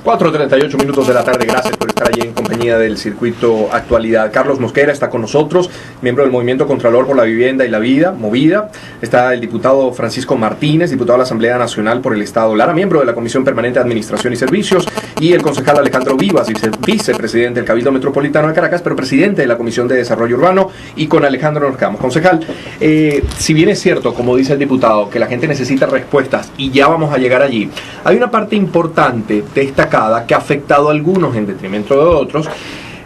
4:38 minutos de la tarde. Gracias por estar allí en compañía del Circuito Actualidad. Carlos Mosquera está con nosotros, miembro del Movimiento Contralor por la Vivienda y la Vida, Movida. Está el diputado Francisco Martínez, diputado de la Asamblea Nacional por el Estado Lara, miembro de la Comisión Permanente de Administración y Servicios, y el concejal Alejandro Vivas, vicepresidente del Cabildo Metropolitano de Caracas, pero presidente de la Comisión de Desarrollo Urbano, y con Alejandro Norcamos. Concejal, si bien es cierto, como dice el diputado, que la gente necesita respuestas y ya vamos a llegar allí, hay una parte importante destacada que ha afectado a algunos en detrimento de otros,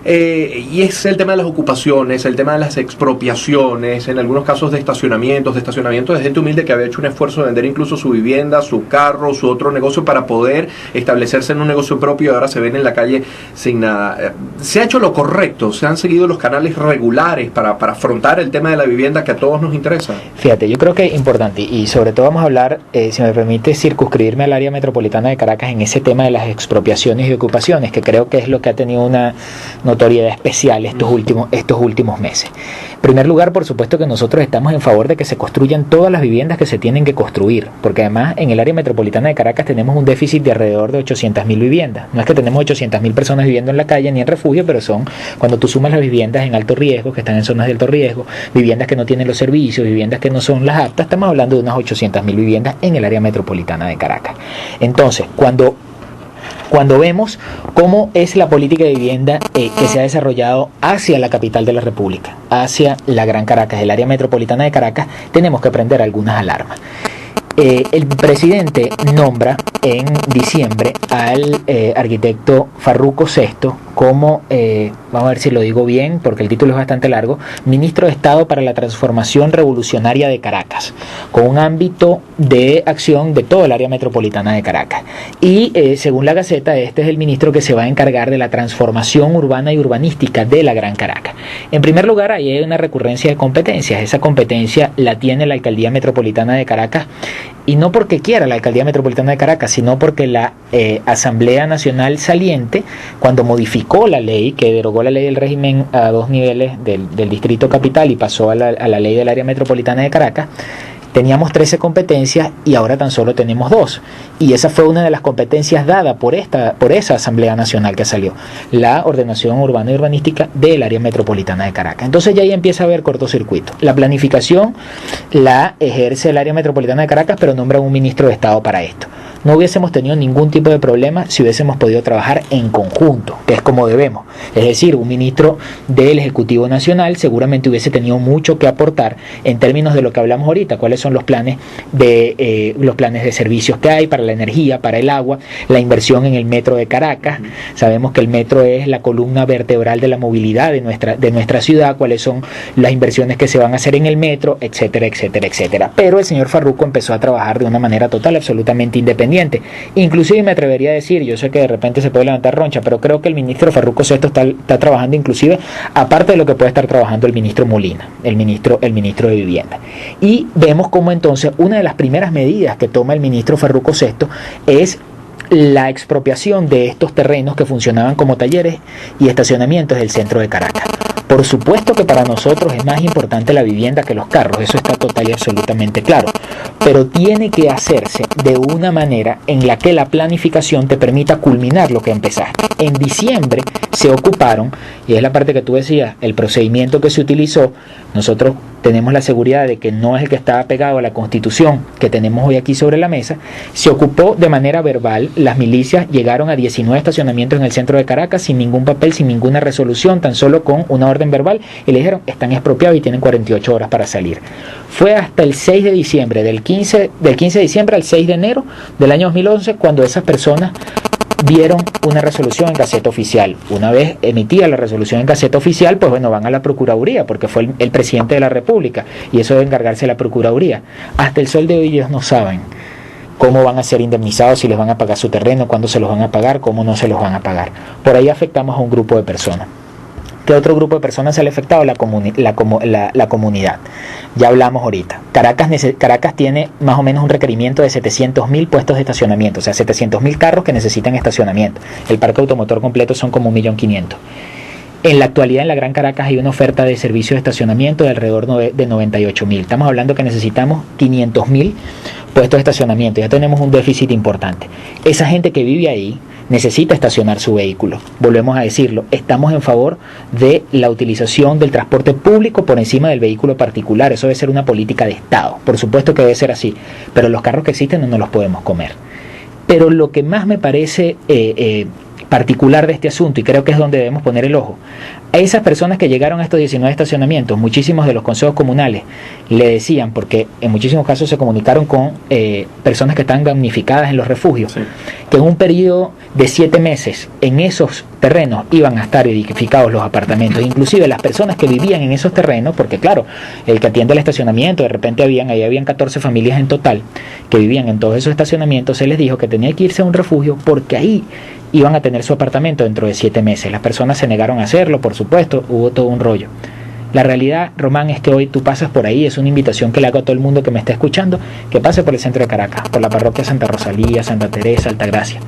y es el tema de las ocupaciones, el tema de las expropiaciones, en algunos casos de estacionamientos de gente humilde que había hecho un esfuerzo de vender incluso su vivienda, su carro, su otro negocio para poder establecerse en un negocio propio y ahora se ven en la calle sin nada. ¿Se ha hecho lo correcto? ¿Se han seguido los canales regulares para afrontar el tema de la vivienda que a todos nos interesa? Fíjate, yo creo que es importante y sobre todo vamos a hablar, si me permite, circunscribirme al área metropolitana de Caracas en ese tema de las expropiaciones y ocupaciones, que creo que es lo que ha tenido una notoriedad especial estos últimos meses. En primer lugar, por supuesto que nosotros estamos en favor de que se construyan todas las viviendas que se tienen que construir, porque además en el área metropolitana de Caracas tenemos un déficit de alrededor de 800.000 viviendas. No es que tenemos 800.000 personas viviendo en la calle ni en refugio, pero son, cuando tú sumas las viviendas en alto riesgo, que están en zonas de alto riesgo, viviendas que no tienen los servicios, viviendas que no son las aptas, estamos hablando de unas 800.000 viviendas en el área metropolitana de Caracas. Entonces, cuando vemos cómo es la política de vivienda que se ha desarrollado hacia la capital de la República, hacia la Gran Caracas, el área metropolitana de Caracas, tenemos que prender algunas alarmas. El presidente nombra en diciembre al arquitecto Farruko Sesto como, vamos a ver si lo digo bien porque el título es bastante largo, ministro de Estado para la Transformación Revolucionaria de Caracas, con un ámbito de acción de todo el área metropolitana de Caracas. Y según la Gaceta, este es el ministro que se va a encargar de la transformación urbana y urbanística de la Gran Caracas. En primer lugar, ahí hay una recurrencia de competencias. Esa competencia la tiene la Alcaldía Metropolitana de Caracas, y no porque quiera la Alcaldía Metropolitana de Caracas, sino porque la Asamblea Nacional saliente, cuando modificó la ley, que derogó la ley del régimen a dos niveles del Distrito Capital y pasó a la ley del área metropolitana de Caracas, teníamos 13 competencias y ahora tan solo tenemos 2. Y esa fue una de las competencias dadas por esa Asamblea Nacional que salió, la ordenación urbana y urbanística del área metropolitana de Caracas. Entonces ya ahí empieza a haber cortocircuito. La planificación la ejerce el área metropolitana de Caracas, pero nombra un ministro de Estado para esto. No hubiésemos tenido ningún tipo de problema si hubiésemos podido trabajar en conjunto, que es como debemos. Es decir, un ministro del Ejecutivo Nacional seguramente hubiese tenido mucho que aportar en términos de lo que hablamos ahorita, cuáles son los planes de servicios que hay para la energía, para el agua, la inversión en el metro de Caracas. Sabemos que el metro es la columna vertebral de la movilidad de nuestra ciudad, cuáles son las inversiones que se van a hacer en el metro, etcétera, etcétera, etcétera. Pero el señor Farruko empezó a trabajar de una manera total, absolutamente independiente. Inclusive me atrevería a decir, yo sé que de repente se puede levantar roncha, pero creo que el ministro Farruko Sesto está trabajando inclusive aparte de lo que puede estar trabajando el ministro Molina, el ministro de Vivienda. Y vemos cómo entonces una de las primeras medidas que toma el ministro Farruko Sesto es la expropiación de estos terrenos que funcionaban como talleres y estacionamientos del centro de Caracas. Por supuesto que para nosotros es más importante la vivienda que los carros, eso está total y absolutamente claro, pero tiene que hacerse de una manera en la que la planificación te permita culminar lo que empezaste. En diciembre se ocuparon, y es la parte que tú decías, el procedimiento que se utilizó, nosotros tenemos la seguridad de que no es el que estaba pegado a la Constitución que tenemos hoy aquí sobre la mesa. Se ocupó de manera verbal, las milicias llegaron a 19 estacionamientos en el centro de Caracas sin ningún papel, sin ninguna resolución, tan solo con una orden verbal, y le dijeron, están expropiados y tienen 48 horas para salir. Fue hasta el 6 de diciembre, del 15 de diciembre al 6 de enero del año 2011, cuando esas personas vieron una resolución en Gaceta Oficial. Una vez emitida la resolución en Gaceta Oficial, pues bueno, van a la Procuraduría, porque fue el presidente de la República, y eso debe encargarse de la Procuraduría. Hasta el sol de hoy ellos no saben cómo van a ser indemnizados, si les van a pagar su terreno, cuándo se los van a pagar, cómo no se los van a pagar. Por ahí afectamos a un grupo de personas. ¿Qué otro grupo de personas se le ha afectado? La comunidad. Ya hablamos ahorita. Caracas tiene más o menos un requerimiento de 700.000 puestos de estacionamiento, o sea, 700.000 carros que necesitan estacionamiento. El parque automotor completo son como 1.500.000. En la actualidad en la Gran Caracas hay una oferta de servicio de estacionamiento de alrededor de 98.000. Estamos hablando que necesitamos 500.000 puestos de estacionamiento. Ya tenemos un déficit importante. Esa gente que vive ahí necesita estacionar su vehículo. Volvemos a decirlo, estamos en favor de la utilización del transporte público por encima del vehículo particular. Eso debe ser una política de Estado, por supuesto que debe ser así, pero los carros que existen no nos los podemos comer. Pero lo que más me parece particular de este asunto, y creo que es donde debemos poner el ojo, a esas personas que llegaron a estos 19 estacionamientos, muchísimos de los consejos comunales le decían, porque en muchísimos casos se comunicaron con personas que están damnificadas en los refugios, sí, que en un periodo de 7 meses en esos terrenos iban a estar edificados los apartamentos, inclusive las personas que vivían en esos terrenos, porque claro, el que atiende el estacionamiento, de repente habían 14 familias en total que vivían en todos esos estacionamientos, se les dijo que tenía que irse a un refugio porque ahí iban a tener su apartamento dentro de 7 meses. Las personas se negaron a hacerlo, por supuesto, hubo todo un rollo. La realidad, Román, es que hoy tú pasas por ahí, es una invitación que le hago a todo el mundo que me está escuchando, que pase por el centro de Caracas, por la parroquia Santa Rosalía, Santa Teresa, Altagracia,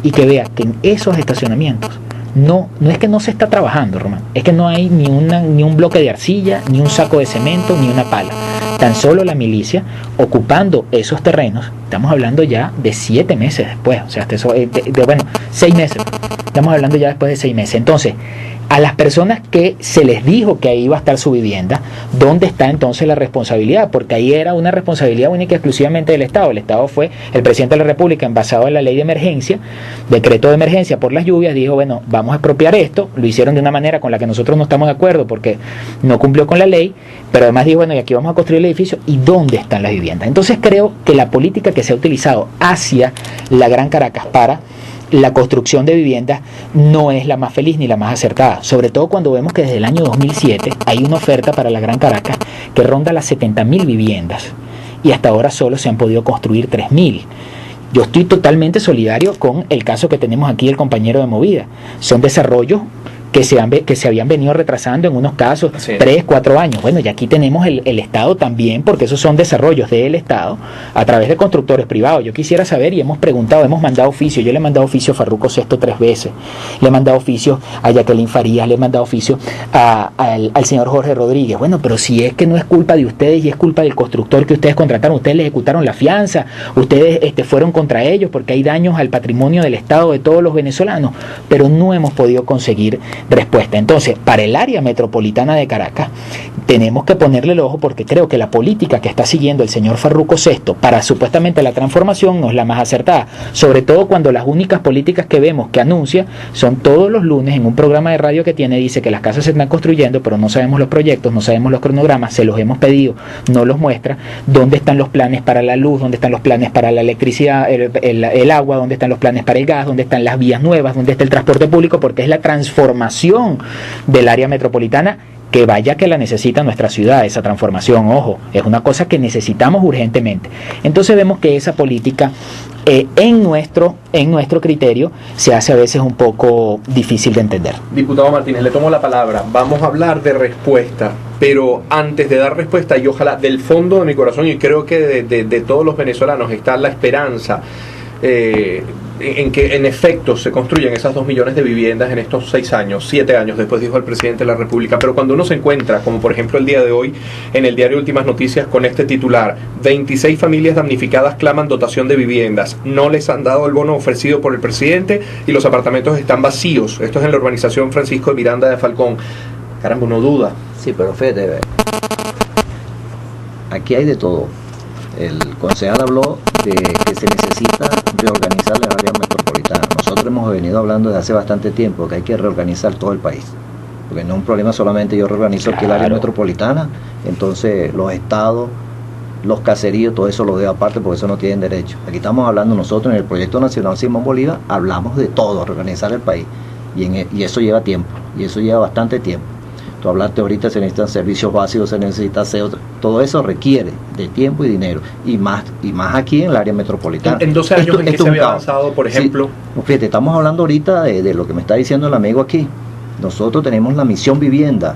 y que vea que en esos estacionamientos no es que no se está trabajando, Román, es que no hay ni un bloque de arcilla, ni un saco de cemento, ni una pala. Tan solo la milicia ocupando esos terrenos. Estamos hablando ya de 7 meses después, o sea, 6 meses. Estamos hablando ya después de 6 meses. Entonces, a las personas que se les dijo que ahí iba a estar su vivienda, ¿dónde está entonces la responsabilidad? Porque ahí era una responsabilidad única y exclusivamente del Estado. El Estado fue el presidente de la República, basado en la ley de emergencia, decreto de emergencia por las lluvias, dijo, bueno, vamos a expropiar esto. Lo hicieron de una manera con la que nosotros no estamos de acuerdo porque no cumplió con la ley, pero además dijo, bueno, y aquí vamos a construir el edificio, ¿y dónde están las viviendas? Entonces creo que la política que se ha utilizado hacia la Gran Caracas para la construcción de viviendas no es la más feliz ni la más acertada, sobre todo cuando vemos que desde el año 2007 hay una oferta para la Gran Caracas que ronda las 70.000 viviendas y hasta ahora solo se han podido construir 3.000. Yo estoy totalmente solidario con el caso que tenemos aquí el compañero de Movida. Son desarrollos que se habían venido retrasando en unos casos 3, 4 años. Bueno, y aquí tenemos el Estado también, porque esos son desarrollos del Estado a través de constructores privados. Yo quisiera saber, y hemos preguntado, hemos mandado oficio, yo le he mandado oficio a Farruco Sesto 3 veces, le he mandado oficio a Jacqueline Farías, le he mandado oficio al señor Jorge Rodríguez. Bueno, pero si es que no es culpa de ustedes y es culpa del constructor que ustedes contrataron, ustedes le ejecutaron la fianza, ustedes fueron contra ellos porque hay daños al patrimonio del Estado de todos los venezolanos, pero no hemos podido conseguir respuesta. Entonces, para el área metropolitana de Caracas tenemos que ponerle el ojo, porque creo que la política que está siguiendo el señor Farruco Sesto para supuestamente la transformación no es la más acertada, sobre todo cuando las únicas políticas que vemos que anuncia son todos los lunes en un programa de radio que tiene, dice que las casas se están construyendo, pero no sabemos los proyectos, no sabemos los cronogramas, se los hemos pedido, no los muestra, dónde están los planes para la luz, dónde están los planes para la electricidad, el agua, dónde están los planes para el gas, dónde están las vías nuevas, dónde está el transporte público, porque es la transformación del área metropolitana, que vaya que la necesita nuestra ciudad, esa transformación, ojo, es una cosa que necesitamos urgentemente. Entonces vemos que esa política en nuestro criterio se hace a veces un poco difícil de entender. Diputado Martínez, le tomo la palabra, vamos a hablar de respuesta, pero antes de dar respuesta, y ojalá del fondo de mi corazón, y creo que de todos los venezolanos está la esperanza en que en efecto se construyen esas 2 millones de viviendas en estos 6 años, 7 años, después dijo el presidente de la República. Pero cuando uno se encuentra, como por ejemplo el día de hoy, en el diario Últimas Noticias con este titular, 26 familias damnificadas claman dotación de viviendas, no les han dado el bono ofrecido por el presidente y los apartamentos están vacíos. Esto es en la urbanización Francisco de Miranda de Falcón. Caramba, uno duda. Sí, pero fíjate, aquí hay de todo. El concejal habló de que se necesita reorganizar la área metropolitana. Nosotros hemos venido hablando desde hace bastante tiempo que hay que reorganizar todo el país, porque no es un problema solamente yo reorganizo aquí el área metropolitana, entonces los estados, los caseríos, todo eso lo dejo aparte porque eso no tienen derecho. Aquí estamos hablando nosotros en el proyecto nacional Simón Bolívar, hablamos de todo, reorganizar el país, y eso lleva tiempo, y eso lleva bastante tiempo. Tú hablaste ahorita, se necesitan servicios básicos, se necesita aseo, todo eso requiere de tiempo y dinero, y más aquí en el área metropolitana. En 12 años, ¿en qué se había avanzado, por ejemplo? Sí, fíjate, estamos hablando ahorita de lo que me está diciendo el amigo aquí. Nosotros tenemos la misión vivienda,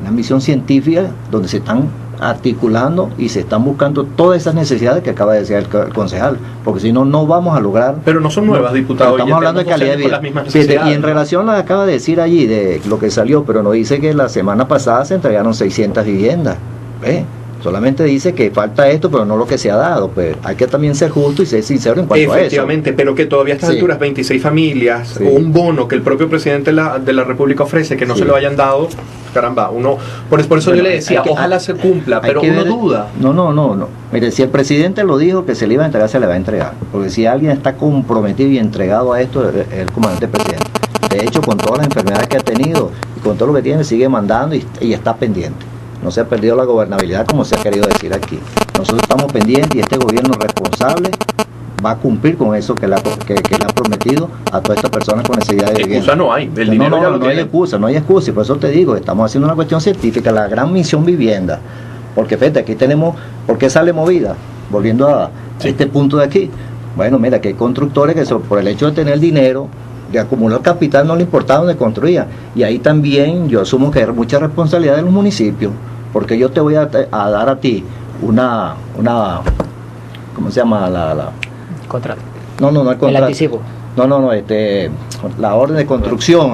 una misión científica donde se están articulando y se están buscando todas esas necesidades que acaba de decir el concejal, porque si no, no vamos a lograr. Pero no son nuevas, diputado. Estamos hablando de calidad de vida. Fíjate, y en relación a lo que acaba de decir allí, de lo que salió, pero nos dice que la semana pasada se entregaron 600 viviendas. Solamente dice que falta esto, pero no lo que se ha dado. Pues hay que también ser justo y ser sincero en cuanto a eso. Efectivamente, pero que todavía a estas alturas 26 familias o un bono que el propio presidente de la República ofrece que no se lo hayan dado, caramba, uno por eso yo le decía, ojalá se cumpla, pero uno duda. No. Mire, si el presidente lo dijo que se le iba a entregar, se le va a entregar. Porque si alguien está comprometido y entregado a esto, es el comandante presidente. De hecho, con todas las enfermedades que ha tenido y con todo lo que tiene, sigue mandando y está pendiente. No se ha perdido la gobernabilidad como se ha querido decir aquí. Nosotros estamos pendientes y este gobierno responsable va a cumplir con eso que le ha prometido a todas estas personas con necesidad de vivienda. Excusa no hay, el dinero ya lo tiene. No hay excusa, y por eso te digo, estamos haciendo una cuestión científica, la gran misión vivienda. Porque fíjate, aquí tenemos, ¿por qué sale movida? Volviendo a este punto de aquí. Bueno, mira, que hay constructores que por el hecho de tener dinero, de acumular capital, no le importaba donde construían. Y ahí también yo asumo que hay mucha responsabilidad de los municipios, porque yo te voy a dar a ti una ¿cómo se llama? Contrato. No, el contrato. El anticipo. La orden de construcción.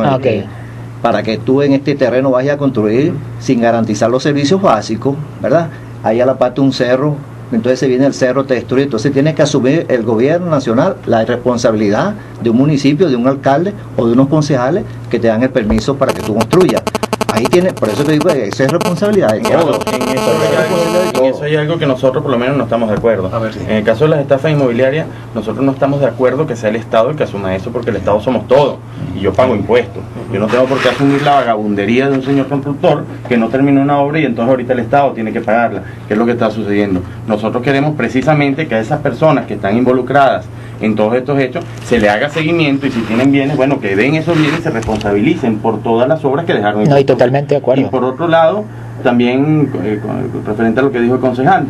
Para que tú en este terreno vayas a construir sin garantizar los servicios básicos, ¿verdad? Ahí a la parte de un cerro, entonces se viene el cerro, te destruye, entonces tiene que asumir el gobierno nacional la responsabilidad de un municipio, de un alcalde o de unos concejales que te dan el permiso para que tú construyas. Ahí tiene, por eso te digo, esa es responsabilidad de todos. En eso hay algo que nosotros por lo menos no estamos de acuerdo. En el caso de las estafas inmobiliarias, nosotros no estamos de acuerdo que sea el Estado el que asuma eso, porque el Estado somos todos y yo pago impuestos. Yo no tengo por qué asumir la vagabundería de un señor constructor que no terminó una obra y entonces ahorita el Estado tiene que pagarla, que es lo que está sucediendo. Nosotros queremos precisamente que a esas personas que están involucradas en todos estos hechos se le haga seguimiento y si tienen bienes, bueno, que den esos bienes y se responsabilicen por todas las obras que dejaron. No, y totalmente de acuerdo. Y por otro lado, también referente a lo que dijo el concejal,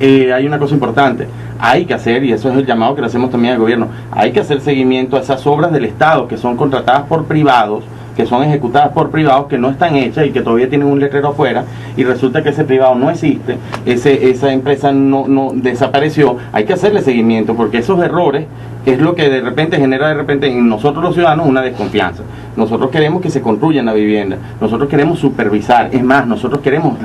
hay una cosa importante, hay que hacer, y eso es el llamado que le hacemos también al gobierno, hay que hacer seguimiento a esas obras del Estado que son contratadas por privados, que son ejecutadas por privados, que no están hechas y que todavía tienen un letrero afuera, y resulta que ese privado no existe, esa empresa no desapareció. Hay que hacerle seguimiento, porque esos errores es lo que de repente genera en nosotros los ciudadanos una desconfianza. Nosotros queremos que se construyan la vivienda, nosotros queremos supervisar, es más, nosotros queremos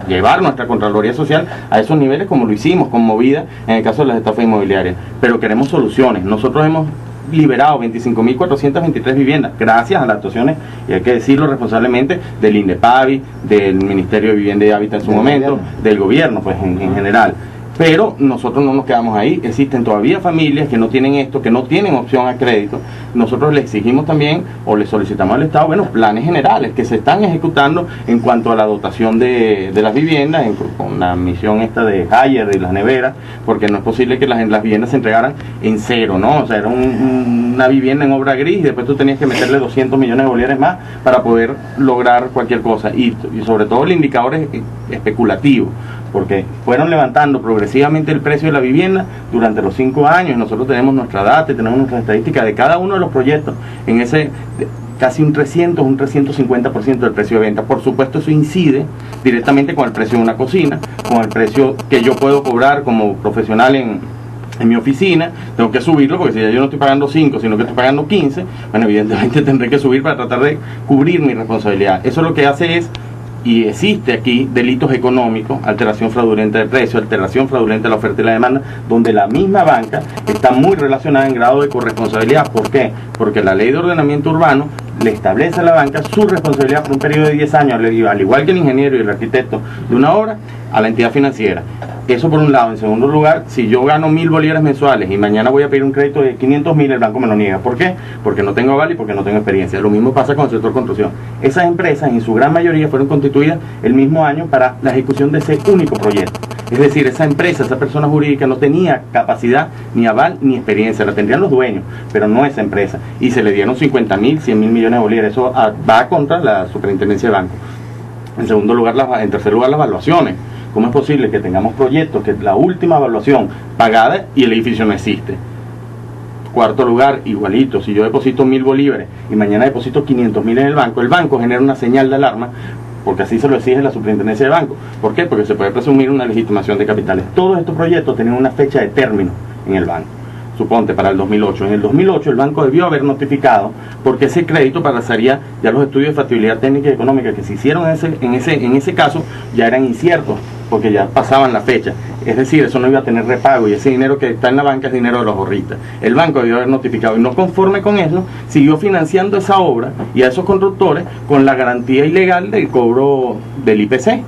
llevar nuestra Contraloría Social a esos niveles como lo hicimos con Movida en el caso de las estafas inmobiliarias, pero queremos soluciones. Nosotros hemos liberado 25.423 viviendas gracias a las actuaciones, y hay que decirlo responsablemente, del INDEPAVI, del Ministerio de Vivienda y Hábitat en su momento, del gobierno pues en general. Pero nosotros no nos quedamos ahí, existen todavía familias que no tienen esto, que no tienen opción a crédito. Nosotros le exigimos también, o le solicitamos al Estado, planes generales que se están ejecutando en cuanto a la dotación de las viviendas, con la misión esta de Hayer y las neveras, porque no es posible que las viviendas se entregaran en cero, ¿no? O sea, era una vivienda en obra gris y después tú tenías que meterle 200 millones de bolívares más para poder lograr cualquier cosa. Y sobre todo el indicador es especulativo, porque fueron levantando progresivamente el precio de la vivienda durante los 5 años. Nosotros tenemos nuestra data y tenemos nuestra estadística de cada uno de los proyectos en ese casi un 350% del precio de venta. Por supuesto, eso incide directamente con el precio de una cocina, con el precio que yo puedo cobrar como profesional en mi oficina. Tengo que subirlo, porque si ya yo no estoy pagando 5, sino que estoy pagando 15, bueno, evidentemente tendré que subir para tratar de cubrir mi responsabilidad. Eso lo que hace es, y existe aquí, delitos económicos, alteración fraudulenta de precio, alteración fraudulenta de la oferta y la demanda, donde la misma banca está muy relacionada en grado de corresponsabilidad. ¿Por qué? Porque la ley de ordenamiento urbano le establece a la banca su responsabilidad por un periodo de 10 años, al igual que el ingeniero y el arquitecto de una obra, a la entidad financiera. Eso por un lado. En segundo lugar, si yo gano 1.000 bolívares mensuales y mañana voy a pedir un crédito de 500.000, el banco me lo niega. ¿Por qué? Porque no tengo aval y porque no tengo experiencia. Lo mismo pasa con el sector construcción. Esas empresas, en su gran mayoría, fueron constituidas el mismo año para la ejecución de ese único proyecto. Es decir, esa empresa, esa persona jurídica no tenía capacidad, ni aval, ni experiencia. La tendrían los dueños, pero no esa empresa. Y se le dieron 50.000, 100.000 millones de bolívares. Eso va contra la superintendencia de banco. En tercer lugar, las evaluaciones. ¿Cómo es posible que tengamos proyectos que la última evaluación pagada y el edificio no existe? Cuarto lugar, igualito, si yo deposito 1.000 bolívares y mañana deposito 500.000 en el banco genera una señal de alarma, porque así se lo exige la superintendencia de banco. ¿Por qué? Porque se puede presumir una legitimación de capitales. Todos estos proyectos tenían una fecha de término en el banco. Suponte, para el 2008. En el 2008 el banco debió haber notificado, porque ese crédito pasaría ya los estudios de factibilidad técnica y económica que se hicieron en ese caso ya eran inciertos. porque ya pasaban la fecha. Es decir, eso no iba a tener repago, y ese dinero que está en la banca es dinero de los ahorristas. El banco debió haber notificado, y no conforme con eso, siguió financiando esa obra y a esos constructores con la garantía ilegal del cobro del IPC.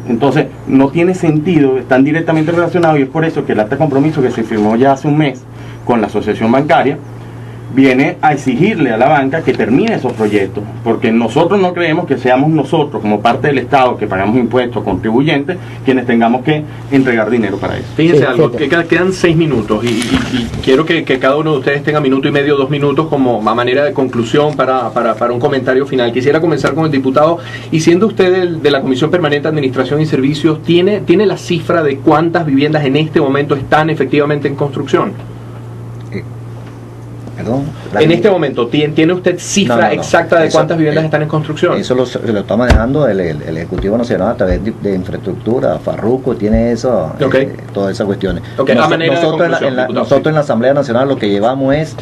Entonces, no tiene sentido, están directamente relacionados, y es por eso que el acta de compromiso que se firmó ya hace un mes con la asociación bancaria viene a exigirle a la banca que termine esos proyectos, porque nosotros no creemos que seamos nosotros, como parte del Estado, que pagamos impuestos, contribuyentes, quienes tengamos que entregar dinero para eso. Fíjense Sí, algo, fíjate. que quedan 6 minutos y quiero que cada uno de ustedes tenga minuto y medio, 2 minutos como a manera de conclusión para un comentario final. Quisiera comenzar con el diputado, y siendo usted de la Comisión Permanente de Administración y Servicios, ¿tiene la cifra de cuántas viviendas en este momento están efectivamente en construcción? Perdón, En este momento, ¿tiene usted cifra exacta de cuántas viviendas están en construcción? Eso lo está manejando el Ejecutivo Nacional a través de infraestructura. Farruco tiene eso, Okay. todas esas cuestiones. Okay, a manera de nosotros conclusión, nosotros en la Asamblea Nacional lo que llevamos es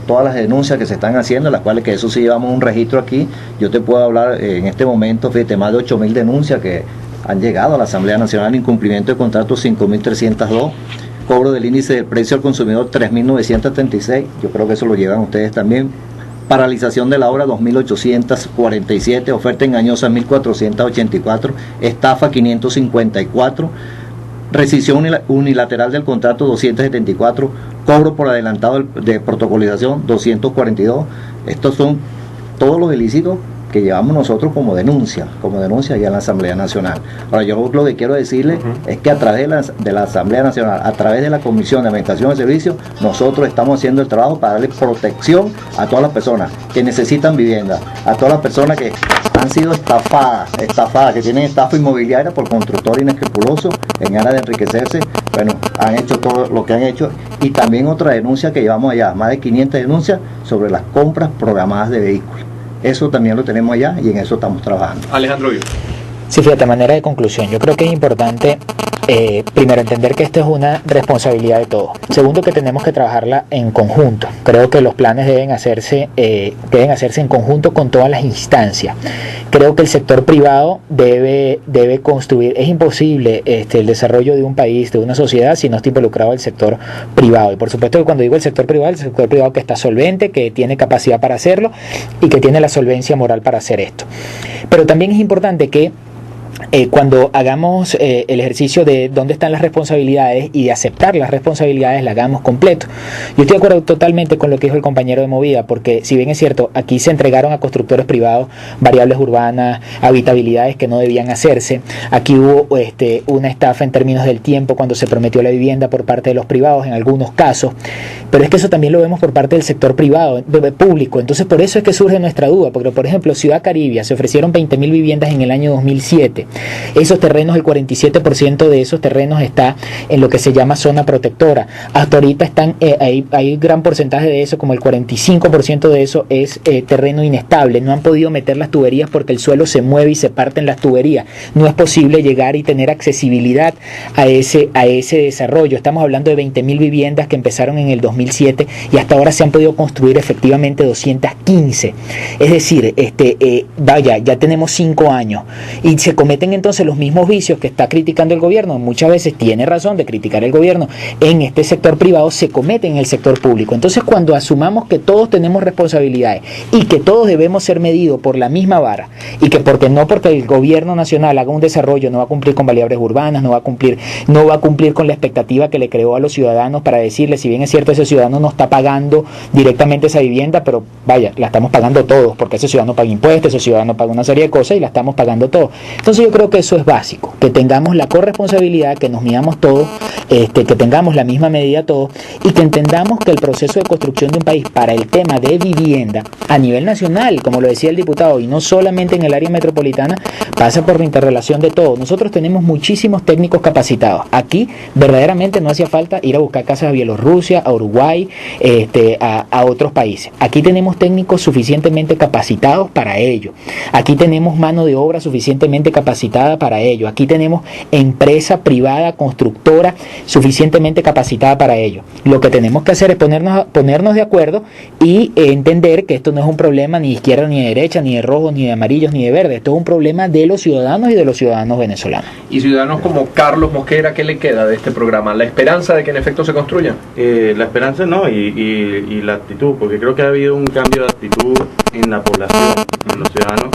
todas las denuncias que se están haciendo, las cuales que eso sí llevamos un registro aquí. Yo te puedo hablar en este momento, fíjate, más de 8.000 denuncias que han llegado a la Asamblea Nacional, incumplimiento de contratos 5.302. Cobro del índice de precio al consumidor 3.936, yo creo que eso lo llevan ustedes también. Paralización de la obra 2.847, oferta engañosa 1.484, estafa 554, rescisión unilateral del contrato 274, cobro por adelantado de protocolización 242. Estos son todos los ilícitos que llevamos nosotros como denuncia ya en la Asamblea Nacional. Ahora, yo lo que quiero decirle es que a través de la Asamblea Nacional, a través de la Comisión de Administración de Servicios, nosotros estamos haciendo el trabajo para darle protección a todas las personas que necesitan vivienda, a todas las personas que han sido estafadas, que tienen estafa inmobiliaria por constructores inescrupulosos en aras de enriquecerse. Bueno, han hecho todo lo que han hecho, y también otra denuncia que llevamos allá, más de 500 denuncias sobre las compras programadas de vehículos. Eso también lo tenemos allá y en eso estamos trabajando. Alejandro Vivo. Sí, fíjate, a manera de conclusión, yo creo que es importante, primero, entender que esto es una responsabilidad de todos. Segundo, que tenemos que trabajarla en conjunto. Creo que los planes deben hacerse en conjunto con todas las instancias. Creo que el sector privado debe construir. Es imposible el desarrollo de un país, de una sociedad, si no está involucrado el sector privado. Y por supuesto que cuando digo el sector privado que está solvente, que tiene capacidad para hacerlo y que tiene la solvencia moral para hacer esto. Pero también es importante que cuando hagamos el ejercicio de dónde están las responsabilidades y de aceptar las responsabilidades, la hagamos completo. Yo estoy de acuerdo totalmente con lo que dijo el compañero de Movida, porque si bien es cierto, aquí se entregaron a constructores privados variables urbanas, habitabilidades que no debían hacerse. Aquí hubo una estafa en términos del tiempo cuando se prometió la vivienda por parte de los privados en algunos casos, pero es que eso también lo vemos por parte del sector privado, público. Entonces por eso es que surge nuestra duda, porque por ejemplo Ciudad Caribia se ofrecieron 20.000 viviendas en el año 2007. Esos terrenos, el 47% de esos terrenos está en lo que se llama zona protectora. Hasta ahorita están, hay gran porcentaje de eso, como el 45% de eso es terreno inestable. No han podido meter las tuberías porque el suelo se mueve y se parten las tuberías. No es posible llegar y tener accesibilidad a ese desarrollo. Estamos hablando de 20.000 viviendas que empezaron en el 2007 y hasta ahora se han podido construir efectivamente 215. Es decir, ya tenemos 5 años y se cometen entonces los mismos vicios que está criticando el gobierno. Muchas veces tiene razón de criticar el gobierno en este sector privado, se cometen en el sector público. Entonces, cuando asumamos que todos tenemos responsabilidades y que todos debemos ser medidos por la misma vara, y que porque el gobierno nacional haga un desarrollo no va a cumplir con variables urbanas, no va a cumplir con la expectativa que le creó a los ciudadanos para decirles, si bien es cierto, ese ciudadano no está pagando directamente esa vivienda, pero vaya, la estamos pagando todos, porque ese ciudadano paga impuestos, ese ciudadano paga una serie de cosas y la estamos pagando todos. Entonces yo creo que eso es básico, que tengamos la corresponsabilidad, que nos midamos todos, que tengamos la misma medida todos, y que entendamos que el proceso de construcción de un país para el tema de vivienda a nivel nacional, como lo decía el diputado, y no solamente en el área metropolitana, pasa por la interrelación de todos. Nosotros tenemos muchísimos técnicos capacitados. Aquí verdaderamente no hacía falta ir a buscar casas a Bielorrusia, a Uruguay, a otros países. Aquí tenemos técnicos suficientemente capacitados para ello. Aquí tenemos mano de obra suficientemente capacitada capacitada para ello. Aquí tenemos empresa privada, constructora, suficientemente capacitada para ello. Lo que tenemos que hacer es ponernos de acuerdo y entender que esto no es un problema ni de izquierda ni de derecha, ni de rojos, ni de amarillos, ni de verdes. Esto es un problema de los ciudadanos y de los ciudadanos venezolanos. Y ciudadanos como Carlos Mosquera, ¿qué le queda de este programa? ¿La esperanza de que en efecto se construya? La esperanza no, y la actitud, porque creo que ha habido un cambio de actitud en la población, en los ciudadanos,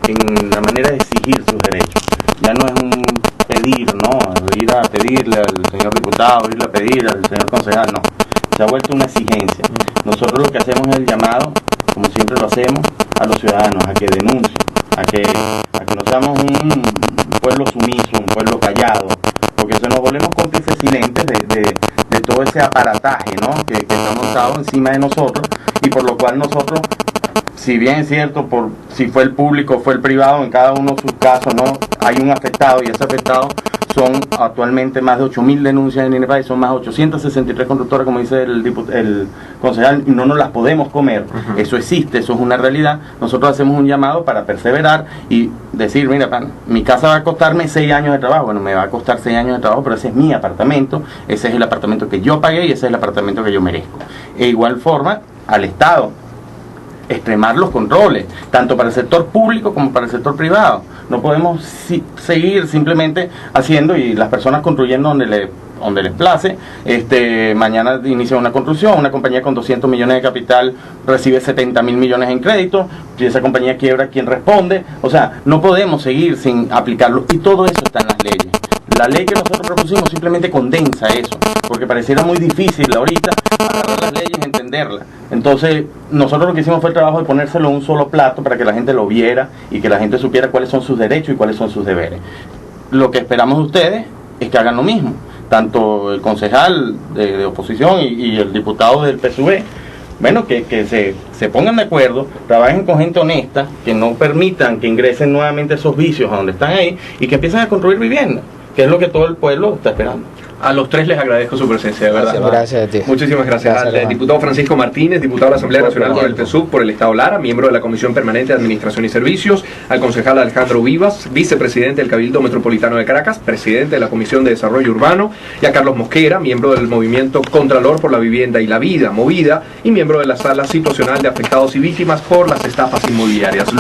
en la manera de exigir sus derechos. Ya no es un pedir, ¿no? Ir a pedirle al señor diputado, ir a pedir al señor concejal, no. Se ha vuelto una exigencia. Nosotros lo que hacemos es el llamado, como siempre lo hacemos, a los ciudadanos, a que denuncien, a que no seamos un pueblo sumiso, un pueblo callado, porque se nos volvemos cómplices silentes de todo ese aparataje, ¿no? que está montado encima de nosotros, y por lo cual nosotros, si bien es cierto, si fue el público o fue el privado, en cada uno de sus casos, ¿no? Hay un afectado, y ese afectado son actualmente más de 8.000 denuncias en el país, son más de 863 constructoras, como dice el concejal, y no nos las podemos comer. Eso existe, eso es una realidad. Nosotros hacemos un llamado para perseverar y decir, mira, mi casa va a costarme 6 años de trabajo. Bueno, me va a costar 6 años de trabajo, pero ese es mi apartamento, ese es el apartamento que yo pagué y ese es el apartamento que yo merezco. E igual forma, al Estado, extremar los controles, tanto para el sector público como para el sector privado. No podemos seguir simplemente haciendo y las personas construyendo donde les place. Mañana inicia una construcción, una compañía con 200 millones de capital recibe 70.000 millones en crédito, si esa compañía quiebra, ¿quién responde? O sea, no podemos seguir sin aplicarlo, y todo eso está en las leyes. La ley que nosotros propusimos simplemente condensa eso, porque pareciera muy difícil ahorita agarrar las leyes y entenderlas. Entonces, nosotros lo que hicimos fue el trabajo de ponérselo en un solo plato para que la gente lo viera y que la gente supiera cuáles son sus derechos y cuáles son sus deberes. Lo que esperamos de ustedes es que hagan lo mismo, tanto el concejal de oposición y el diputado del PSUV. Bueno, que se pongan de acuerdo, trabajen con gente honesta, que no permitan que ingresen nuevamente esos vicios a donde están ahí y que empiecen a construir vivienda, que es lo que todo el pueblo está esperando. A los tres les agradezco su presencia, de verdad. Gracias a ti. Muchísimas gracias. Al diputado Francisco Martínez, diputado de la Asamblea Nacional por el PSUV, por el Estado Lara, miembro de la Comisión Permanente de Administración y Servicios, al concejal Alejandro Vivas, vicepresidente del Cabildo Metropolitano de Caracas, presidente de la Comisión de Desarrollo Urbano, y a Carlos Mosquera, miembro del Movimiento Contralor por la Vivienda y la Vida, Movida, y miembro de la Sala Situacional de Afectados y Víctimas por las Estafas Inmobiliarias.